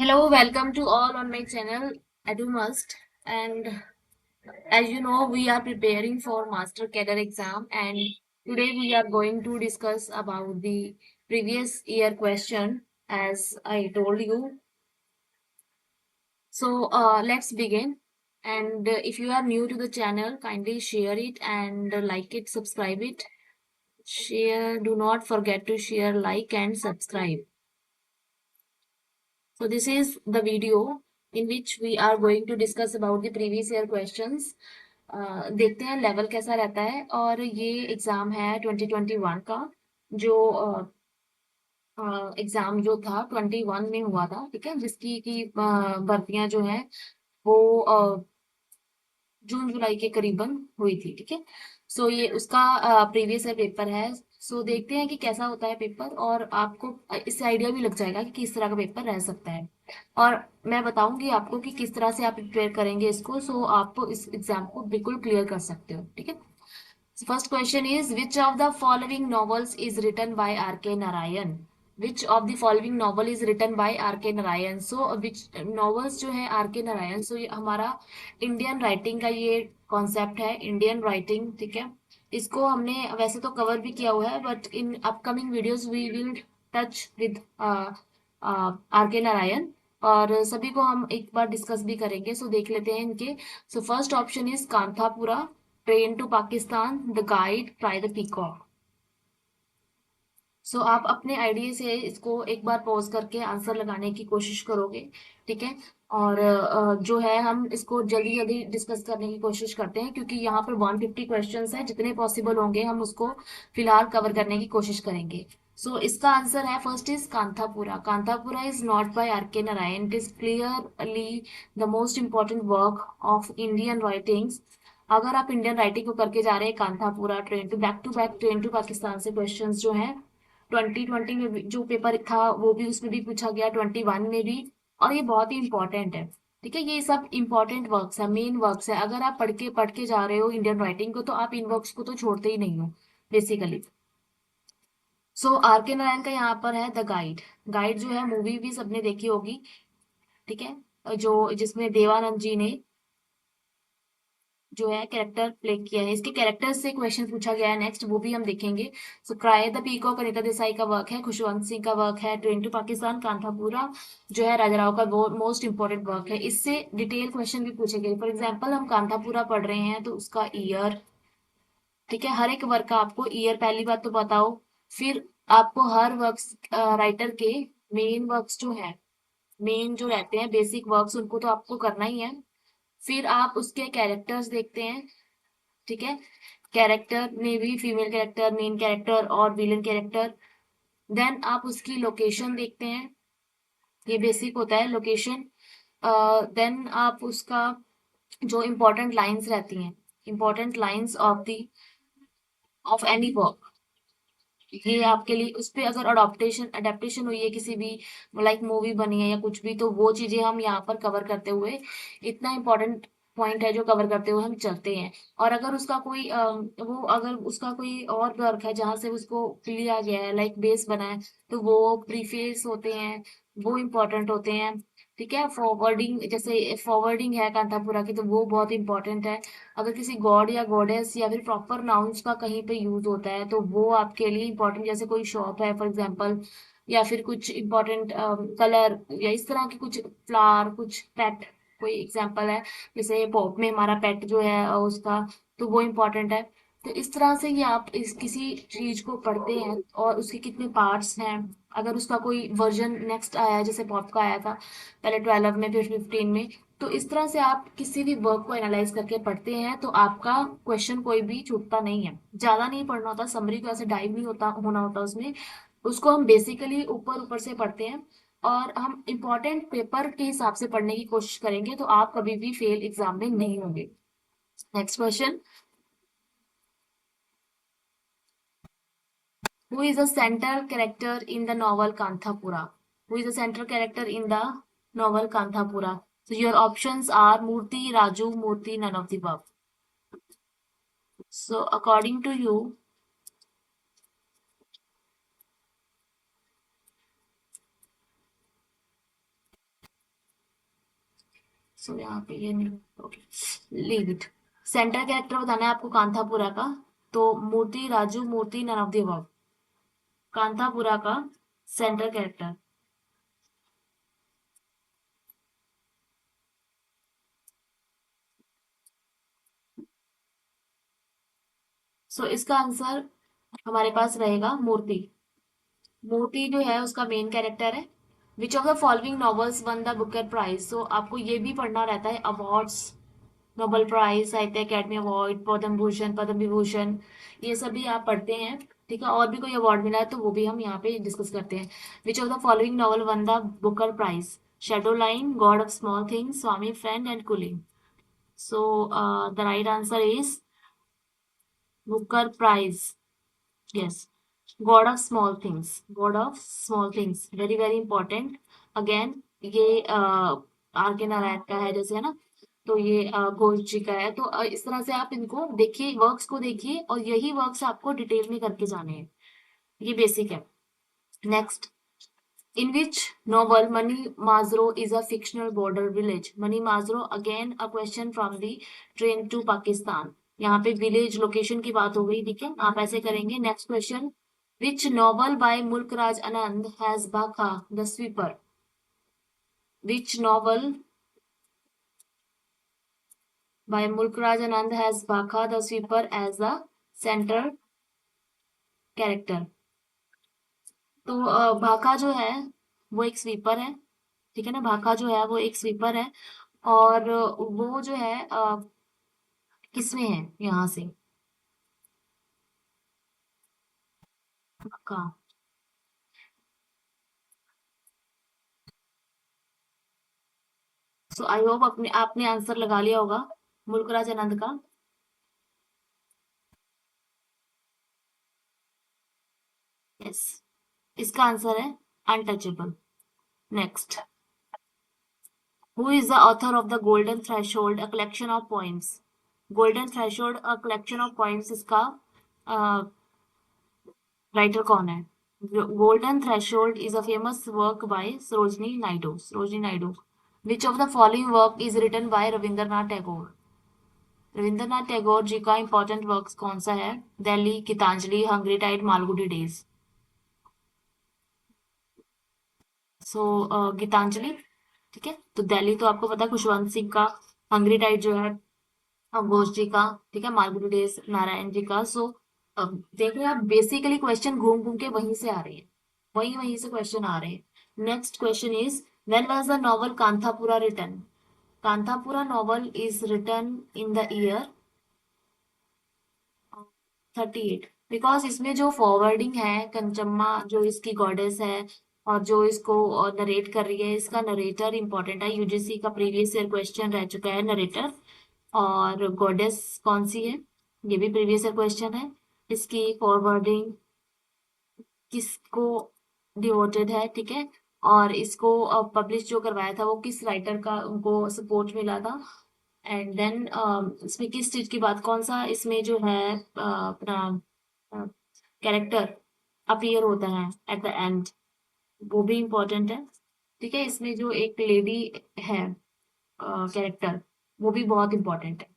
Hello, welcome to all on my channel EduMust. And as you know, we are preparing for Master Cadre exam, and today we are going to discuss about the previous year question, as I told you. So let's begin. And if you are new to the channel, kindly share it and like it, subscribe it. Share. Do not forget to share, like, and subscribe. So this is the video in which we are going to discuss about the previous year questions. देखते हैं level कैसा रहता है। और ये exam है 2021 का, जो एग्जाम जो था 21 में हुआ था, ठीक है, जिसकी की भर्तियां जो है वो जून जुलाई के करीबन हुई थी, ठीक है। सो ये उसका प्रीवियस ईयर पेपर है। सो देखते हैं कि कैसा होता है पेपर, और आपको इससे आइडिया भी लग जाएगा कि किस तरह का पेपर रह सकता है। और मैं बताऊंगी आपको कि किस तरह से आप प्रिपेयर करेंगे इसको, सो आप इस एग्जाम को बिल्कुल क्लियर कर सकते हो, ठीक है। First question is, which of the following novels is written by R.K. Narayan? Which of the following novel is written by R.K. Narayan? So which novels जो है R.K. Narayan, so ये हमारा इंडियन राइटिंग का ये concept है, Indian writing, ठीक है। इसको हमने वैसे तो कवर भी किया हुआ है, but in upcoming videos we will touch with R.K. Narayan, और सभी को हम एक बार डिस्कस भी करेंगे। सो देख लेते हैं इनके। So first option is Kanthapura, train to Pakistan, the guide, cry the peacock. So आप अपने आइडिया से इसको एक बार पॉज करके आंसर लगाने की कोशिश करोगे, ठीक है। और जो है हम इसको जल्दी जल्दी डिस्कस करने की कोशिश करते हैं, क्योंकि यहाँ पर 150 क्वेश्चंस हैं, जितने पॉसिबल होंगे हम उसको फिलहाल कवर करने की कोशिश करेंगे। सो इसका आंसर है, first is Kanthapura. Kanthapura is not by R.K. Narayan, it is clearly the most important work of Indian writings. अगर आप इंडियन राइटिंग को करके जा रहे हैं, Kanthapura, to back train to Pakistan से क्वेश्चंस जो हैं 2020 में जो पेपर था वो भी उसमें भी पूछा गया, 21 में भी। और ये बहुत ही इंपॉर्टेंट है, ठीक है। ये सब इंपॉर्टेंट वर्क्स है, मेन वर्क्स है। अगर आप पढ़ के जा रहे हो इंडियन राइटिंग को, तो आप इन वर्क्स को तो छोड़ते ही नहीं हो बेसिकली। सो R.K. नारायण का यहाँ पर है द गाइड। गाइड जो है मूवी भी सबने देखी होगी, ठीक है, जो जिसमें देवानंद जी ने जो है कैरेक्टर प्ले किया है। इसके कैरेक्टर से क्वेश्चन पूछा गया है नेक्स्ट, वो भी हम देखेंगे। So cry the peacock Anita Desai का वर्क है, खुशवंत सिंह का वर्क है, ट्रेन टू पाकिस्तान, कांथापुरा जो है राजा राव का मोस्ट इंपॉर्टेंट वर्क है। इससे डिटेल क्वेश्चन भी पूछे गए। फॉर एग्जाम्पल हम कांथापुरा पढ़ रहे हैं तो उसका ईयर, ठीक है, हर एक वर्क का आपको ईयर पहली बात तो बताओ। फिर आपको हर वर्क्स राइटर के मेन वर्क्स जो है, मेन जो रहते हैं बेसिक वर्क्स, उनको तो आपको करना ही है। फिर आप उसके कैरेक्टर्स देखते हैं, ठीक है, कैरेक्टर में भी फीमेल कैरेक्टर, मेन कैरेक्टर और विलन कैरेक्टर। देन आप उसकी लोकेशन देखते हैं, ये बेसिक होता है लोकेशन। देन आप उसका जो इम्पोर्टेंट लाइंस रहती हैं, important lines of the of any work, ये आपके लिए उस पे अगर अडॉप्टेशन अडेप्टेशन हुई है किसी भी, लाइक मूवी बनी है या कुछ भी, तो वो चीजें हम यहाँ पर कवर करते हुए, इतना इम्पोर्टेंट पॉइंट है जो कवर करते हुए हम चलते हैं। और अगर उसका कोई वो अगर उसका कोई और वर्क है जहाँ से उसको लिया गया है, लाइक बेस बना है, तो वो प्रीफेस होते हैं, वो इम्पोर्टेंट होते हैं, ठीक है। फॉरवर्डिंग, जैसे फॉरवर्डिंग है कांतापुरा की, तो वो बहुत इंपॉर्टेंट है। अगर किसी गॉड या गॉडेस या फिर प्रॉपर नाउन्स का कहीं पे यूज होता है, तो वो आपके लिए इंपॉर्टेंट, जैसे कोई शॉप है फॉर एग्जांपल, या फिर कुछ इंपॉर्टेंट कलर, या इस तरह की कुछ फ्लावर, कुछ पेट, कोई एग्जांपल है, जैसे पॉप में हमारा पेट जो है उसका, तो वो इम्पोर्टेंट है। तो इस तरह से ये आप इस किसी चीज को पढ़ते हैं और उसके कितने पार्ट्स हैं, अगर उसका कोई वर्जन नेक्स्ट आया है, जैसे पॉप का आया था पहले 12 में फिर 15 में, तो इस तरह से आप किसी भी वर्क को एनालाइज करके पढ़ते हैं, तो आपका क्वेश्चन कोई भी छूटता नहीं है। ज्यादा नहीं पढ़ना होता, समरी को ऐसे डाइव नहीं होना होता उसमें। उसको हम बेसिकली ऊपर ऊपर से पढ़ते हैं, और हम इम्पोर्टेंट पेपर के हिसाब से पढ़ने की कोशिश करेंगे, तो आप कभी भी फेल एग्जाम में नहीं होंगे। Next question, who is the central character in the novel Kanthapura? Who is the central character in the novel Kanthapura? So your options are Murthy, Raju, Murthy, none of the above. So according to you, so यहाँ पे ये नहीं, okay, leave it. Centre character बताना है आपको कांथापुरा का, तो Moorthy Raju, Moorthy none of the above. Kanthapura का सेंटर कैरेक्टर। सो इसका आंसर हमारे पास रहेगा मूर्ति। मूर्ति जो है उसका मेन कैरेक्टर है। Which of the following novels won the Booker prize, so आपको ये भी पढ़ना रहता है awards, Nobel prize, Sahitya academy award, Padma Bhushan, Padma Vibhushan, ये सभी आप पढ़ते हैं। ठीक है, और भी कोई अवार्ड मिला है तो वो भी हम यहाँ पे डिस्कस करते हैं। Which of the following novel won the Booker prize, shadow line, god of small things, Swami friend and coolie. So the right answer is Booker prize. Yes. God of small things. God of small things. Very very important. Again, ये are K Narayan का है जैसे, है ना, तो ये घोष जी का है। तो इस तरह से आप इनको देखिए, वर्क्स को देखिए, और यही वर्क्स आपको डिटेल में करके जाने हैं। ये बेसिक है। Next, in which novel Mani Mazro is a fictional border village? Mani Mazro, again a question from the train to Pakistan. यहाँ पे विलेज लोकेशन की बात हो गई, ठीक है, आप ऐसे करेंगे। Next question, which novel by Mulk Raj Anand has Bakha the sweeper? Which novel by Mulk Raj Anand has Bakha the sweeper as a central character? तो भाका जो है वो एक स्वीपर है, ठीक है ना, भाका जो है वो एक स्वीपर है। और वो जो है किसमें है यहाँ से, का? सो आई होप अपने आपने आंसर लगा लिया होगा मुल्कराज आनंद का। यस, इसका आंसर है untouchable. Next, who is the author of the golden threshold, a collection of poems? Golden threshold a collection of poems, इसका राइटर कौन है? Golden threshold is a famous work by Sarojini Naidu. Sarojini Naidu. Which of the following work is written by Rabindranath Tagore? Rabindranath Tagore ji का important work कौन सा है? Delhi, Gitanjali, hungry tide, Malgudi days. So Gitanjali, ठीक है। तो दिल्ली तो आपको पता है खुशवंत सिंह का, हंग्री टाइड जो है घोष जी का, ठीक है, मालगुडी डेज नारायण जी का। सो देख रहे हैं आप, बेसिकली क्वेश्चन घूम घूम के वहीं से आ रहे हैं, वहीं वहीं से क्वेश्चन आ रहे हैं। Next question is, when was the novel Kanthapura written? Kanthapura novel is written in the year 38। Because इसमें जो फॉरवर्डिंग है, कंचम्मा जो इसकी गॉडेस है और जो इसको नरेट कर रही है, इसका नरेटर इंपॉर्टेंट है। यूजीसी का प्रीवियस ईयर क्वेश्चन रह चुका है नरेटर और गॉडेस कौन सी है, ये भी प्रीवियस ईयर क्वेश्चन है। इसकी फॉरवर्डिंग किसको डिवोटेड है, ठीक है, और इसको पब्लिश जो करवाया था वो किस राइटर का उनको सपोर्ट मिला था। एंड देन इसमें किस चीज की बात, कौन सा इसमें जो है अपना कैरेक्टर अपीयर होता है एट द एंड, वो भी इम्पोर्टेंट है। ठीक है, इसमें जो एक लेडी है कैरेक्टर, वो भी बहुत इंपॉर्टेंट है।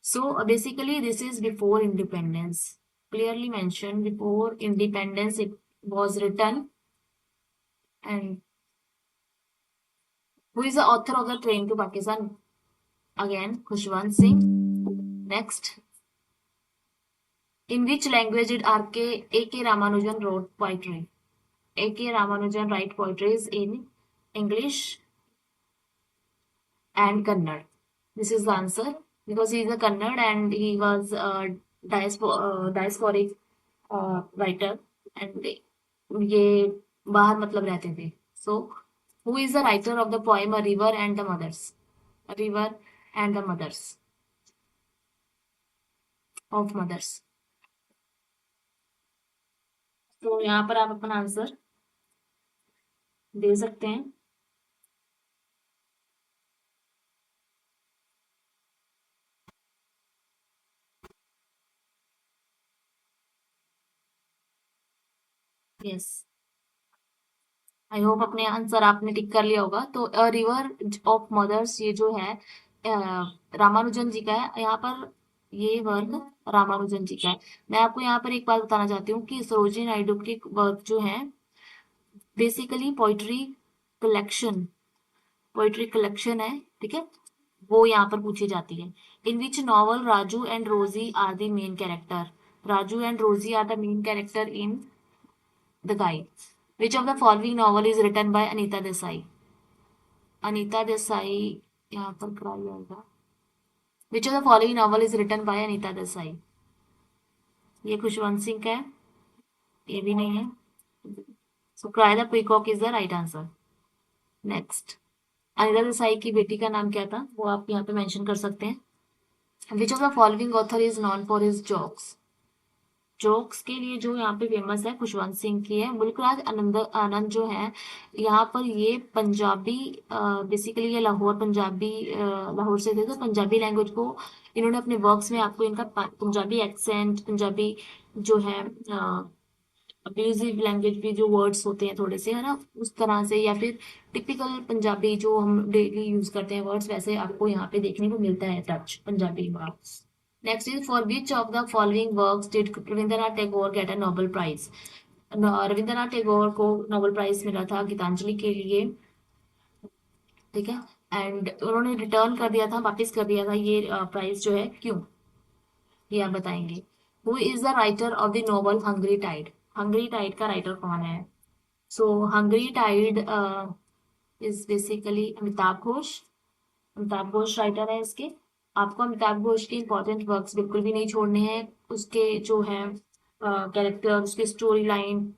So basically this is before independence, clearly mention before independence it was written. And who is the author of the Train to Pakistan? Again, Khushwant Singh. Next, in which language did A.K. Ramanujan wrote poetry? A.K. Ramanujan write poetries in English and Kannada. This is the answer because he is a Kannada and he was a diasporic writer and ये बाहर मतलब रहते थे. So, who is the writer of the poem A River and the Mothers? A River and the Mothers of Mothers. तो यहाँ पर आप अपना आंसर दे सकते हैं. Yes, आई होप अपने आंसर आपने टिक कर लिया होगा। तो अ रिवर ऑफ मदर्स ये जो है रामानुजन जी का है यहाँ पर। ये वर्क रामानुजन जी का है। मैं आपको यहाँ पर एक बात बताना चाहती हूँ कि सरोजिनी नायडू के वर्क जो है बेसिकली पोइट्री कलेक्शन है, ठीक है, वो यहाँ पर पूछी जाती है। In which novel Raju and Rosie are the main character. Raju and Rosie are the main character in the guide. Which of the following novel is written by Anita Desai. Anita Desai यहाँ पर क्राई आएगा। Which of the following novel is written by Anita Desai. ये खुशवंत सिंह का है, ये भी नहीं है। So cry the peacock is the right answer. Next, Anita Desai की बेटी का नाम क्या था वो आप यहाँ पे मेंशन कर सकते हैं। Which of the following author is non for his jokes. Jokes के लिए जो यहाँ पे फेमस है खुशवंत सिंह की है। मुल्कराज आनंद आनंद जो है यहाँ पर ये पंजाबी बेसिकली ये लाहौर पंजाबी लाहौर से थे, तो पंजाबी लैंग्वेज को इन्होंने अपने वर्क्स में आपको इनका पंजाबी एक्सेंट, पंजाबी जो है अब्यूजिव लैंग्वेज भी जो वर्ड्स होते हैं थोड़े से है ना उस तरह से, या फिर टिपिकल पंजाबी जो हम डेली यूज करते हैं वर्ड्स, वैसे आपको यहाँ पे देखने को मिलता है टच पंजाबी का। Next is for which of the following works did Rabindranath Tagore get a Nobel prize. Rabindranath Tagore को नोबेल प्राइज मिला था गीतांजलि के लिए, ठीक है, एंड उन्होंने रिटर्न कर दिया था, वापस कर दिया था ये प्राइज जो है, क्यों, ये आप बताएंगे। Who is the writer of the novel hungry tide. Hungry tide का राइटर कौन है। So hungry tide is basically Amitabh Ghosh. Amitabh Ghosh writer है इसके। आपको अमिताभ घोष के इंपॉर्टेंट वर्क्स बिल्कुल भी नहीं छोड़ने हैं। उसके जो है कैरेक्टर, उसकी स्टोरी लाइन,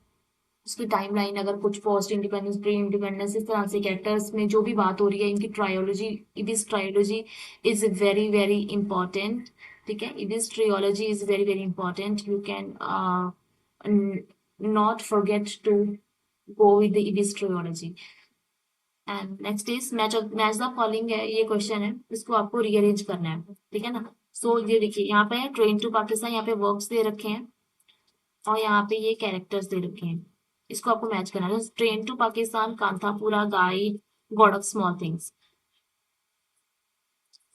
उसकी टाइम लाइन, अगर कुछ पोस्ट इंडिपेंडेंस प्री इंडिपेंडेंस इस तरह से कैरेक्टर्स में जो भी बात हो रही है, इनकी trilogy, Ibis trilogy is very very important, ठीक है, Ibis trilogy is very very important. You can not forget to go with the Ibis trilogy. And next is match the following है, ये क्वेश्चन है, इसको आपको रीअरेंज करना है, ठीक है ना। सो ये देखिए यहाँ पे है ट्रेन टू पाकिस्तान, यहाँ पे वर्क्स दे रखे हैं और यहाँ पे ये कैरेक्टर्स दे रखे हैं, इसको आपको मैच करना है। Train to Pakistan, Kanthapura, guide, god of small things.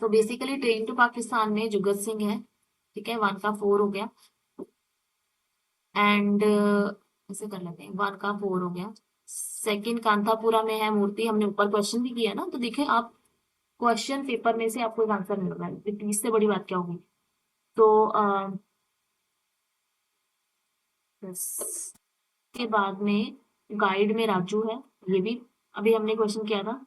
तो बेसिकली ट्रेन टू पाकिस्तान में जुगत सिंह है, ठीक है, 1 का 4 हो गया। एंड ऐसे कर लेते हैं, 1 का 4 हो गया। सेकंड कांथापुरा में है मूर्ति, हमने ऊपर क्वेश्चन भी किया ना, तो देखिए आप क्वेश्चन पेपर में से आपको एक आंसर मिल रहा है, तो इससे बड़ी बात क्या होगी। तो बस के बाद में गाइड में राजू है, ये भी अभी हमने क्वेश्चन किया था,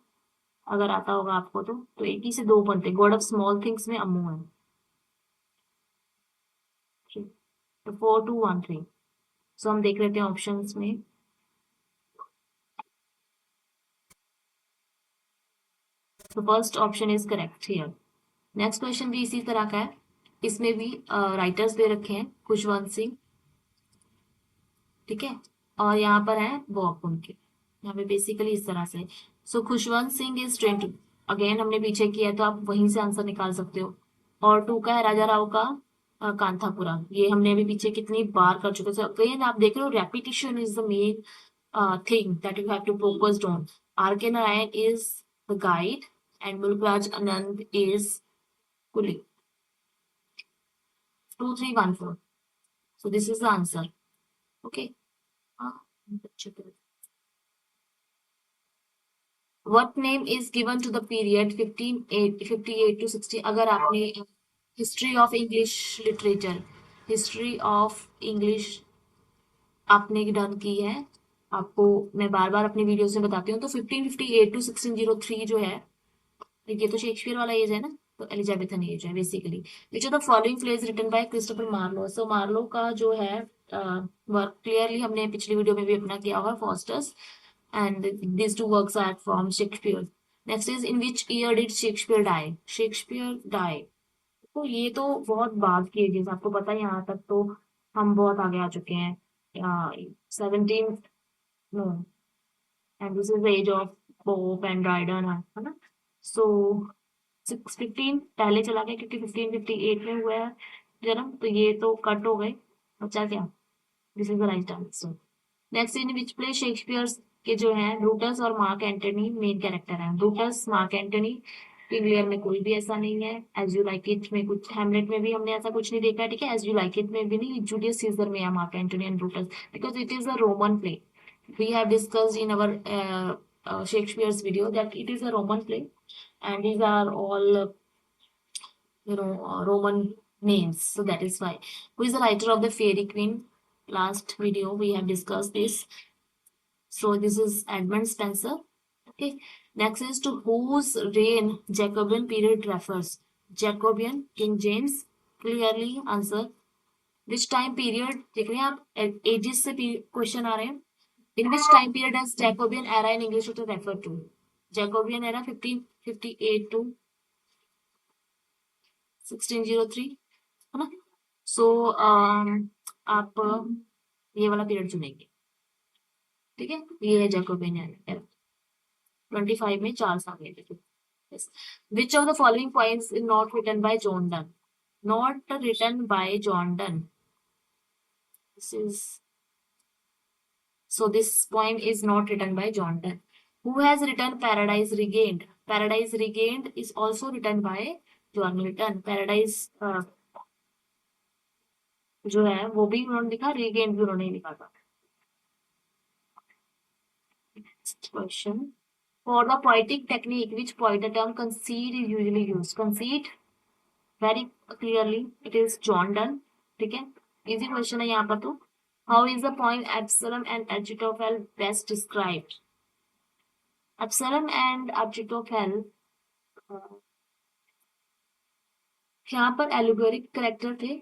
अगर आता होगा आपको तो एक ही से दो बनते, गॉड ऑफ स्मॉल थिंग्स में अम्मू है। ठीक, तो 4 2 1 3। सो हम देख लेते हैं ऑप्शंस में। तो first option is correct here. Next question भी इसी तरह का है, इसमें भी राइटर्स दे रखे हैं खुशवंत सिंह, ठीक है, और यहाँ पर है वॉक उनके, यहाँ पे बेसिकली इस तरह से। सो खुशवंत सिंह इज 20, अगेन हमने पीछे किया है तो आप वहीं से आंसर निकाल सकते हो। और 2 का है राजा राव का कांथापुरा, ये हमने अभी पीछे कितनी बार कर चुके हैं। अगेन आप देख रहे हो repetition is the main thing that you have to focused on. R K Narayan is the guide and Mulk Raj Anand is coolie. 2 3 1 4, so this is the answer. Okay. What name is given to the period 1558 to 60। अगर आपने history of English literature, history of English आपने done की है, आपको मैं बार बार अपनी videos में बताती हूँ, तो 1558 टू 1603 जो है, ये तो शेक्सपियर वाला एज है ना, तो एलिजाबेथन एज है basically. Which of the following plays written by Christopher Marlowe. So Marlowe का जो है वर्क क्लियरली हमने पिछली वीडियो में भी अपना किया हुआ, Faustus, and this two works are from Shakespeare. Next is in which year did Shakespeare die. Shakespeare die, तो ये तो बहुत बाद की एजेस, आपको पता है, यहाँ तक तो हम बहुत आगे आ चुके हैं। 17, no, and this is the age of Pope and Dryden, है ना। सो 615 पहले चला गया क्योंकि 1558 में हुआ है जन्म, तो ये तो कट हो गए, बचा क्या, this is the right answer. Next in which play Shakespeare कि जो है ब्रूटस और मार्क एंटनी मेन कैरेक्टर हैं। Brutus, mark Antony, King Lear में कोई भी ऐसा नहीं है। एज यू लाइक इट में कुछ, हेमलेट में भी हमने ऐसा कुछ नहीं देखा है, ठीक है। एज यू लाइक इट में भी नहीं, जूलियस सीजर में है mark Antony and Brutus, because it is a Roman play. We have discussed in our Shakespeare's video that it is a Roman play, and these are all Roman names. So that is why. Who is the writer of the Fairy Queen? Last video we have discussed this. So this is Edmund Spenser. Okay. Next is to whose reign Jacobean period refers. Jacobean, King James. Clearly answer. Which time period? देख रहे हैं आप, ages से question आ रहे हैं. In which time period does Jacobean era in English to refer to? Jacobean era 1558 to 1603, है ना? So आप ये वाला पीरियड चुनेंगे, ठीक है। ये है जैकोबियन एरा, 25 में 4 साल लेंगे। Yes. Which of the following poems is not written by John Donne? Not written by John Donne. This poem is not written by John Donne. Who has written Paradise Regained? Paradise Regained is also written by John Milton. Paradise जो है वो भी उन्होंने लिखा, Regained भी उन्होंने लिखा था। Next question. For the poetic technique, which poet the term conceit is usually used? Conceit, very clearly, it is John Donne. ठीक है, easy question है यहाँ पर तो। How is the poem Absalom and Achitophel best described? Absalom and Achitophel यहाँ पर एलिगोरिक character थे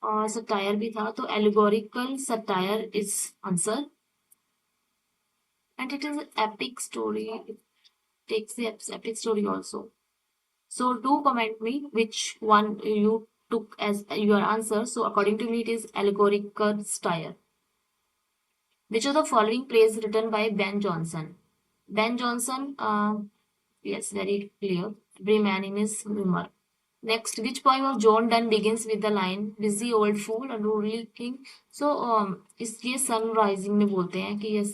और सटायर भी था, तो allegorical satire is answer, and it is epic story, it takes the epic story also. So do comment me which one you took as your answer. So according to me it is allegorical style. Which of the following plays written by Ben Jonson? Ben Jonson, yes, very clear. Every man in his humor. Next, which poem of John Donne begins with the line busy old fool unruly king? So इसलिए sun rising में बोलते हैं कि yes,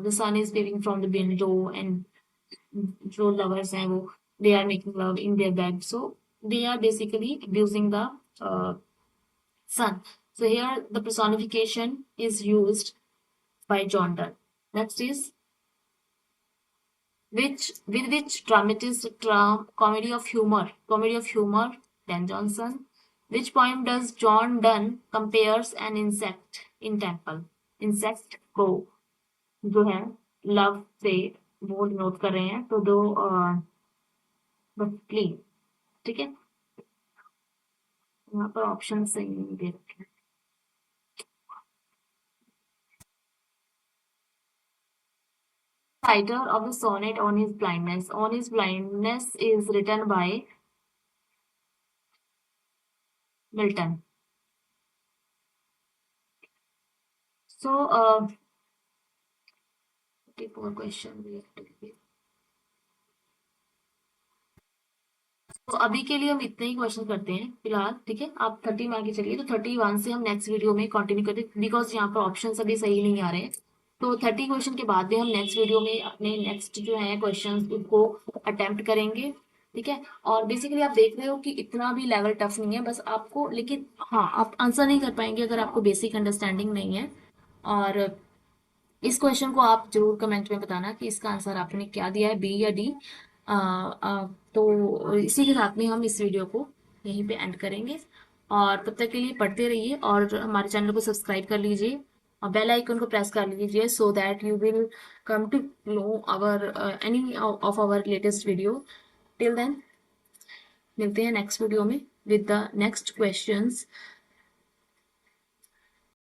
the sun is waving from the window and जो lovers हैं वो they are making love in their bed, so they are basically abusing the sun. So here the personification is used by John Donne. Next is with which dramatist comedy of humor Ben Jonson. Which poem does John Donne compares an insect in temple? Insect को जो है love से वो note कर रहे हैं, तो दो क्लीन, ठीक है। यहाँ पर ऑप्शन सही नहीं दे रखे। Writer of the sonnet on his blindness. On his blindness is written by Milton. So, take more question we have to give. तो अभी के लिए हम इतने ही क्वेश्चन करते हैं फिलहाल, ठीक है। आप 30 मान के चलिए, तो 31 से हम नेक्स्ट वीडियो में कंटिन्यू करते हैं, बिकॉज यहाँ पर ऑप्शन अभी सही नहीं आ रहे हैं। तो 30 क्वेश्चन के बाद में हम नेक्स्ट वीडियो में अपने नेक्स्ट जो है क्वेश्चन उनको अटेम्प्ट करेंगे, ठीक है। और बेसिकली आप देख रहे हो कि इतना भी लेवल टफ नहीं है, बस आपको, लेकिन हाँ आप आंसर नहीं कर पाएंगे अगर आपको बेसिक अंडरस्टैंडिंग नहीं है। और इस क्वेश्चन को आप जरूर कमेंट में बताना कि इसका आंसर आपने क्या दिया है, बी या डी। तो इसी के साथ में हम इस वीडियो को यहीं पे एंड करेंगे, और तब तक के लिए पढ़ते रहिए और हमारे चैनल को सब्सक्राइब कर लीजिए और बेल आइकन को प्रेस कर लीजिए, so that you will come to know our any of our latest video. Till then मिलते हैं नेक्स्ट वीडियो में विद द नेक्स्ट क्वेश्चंस।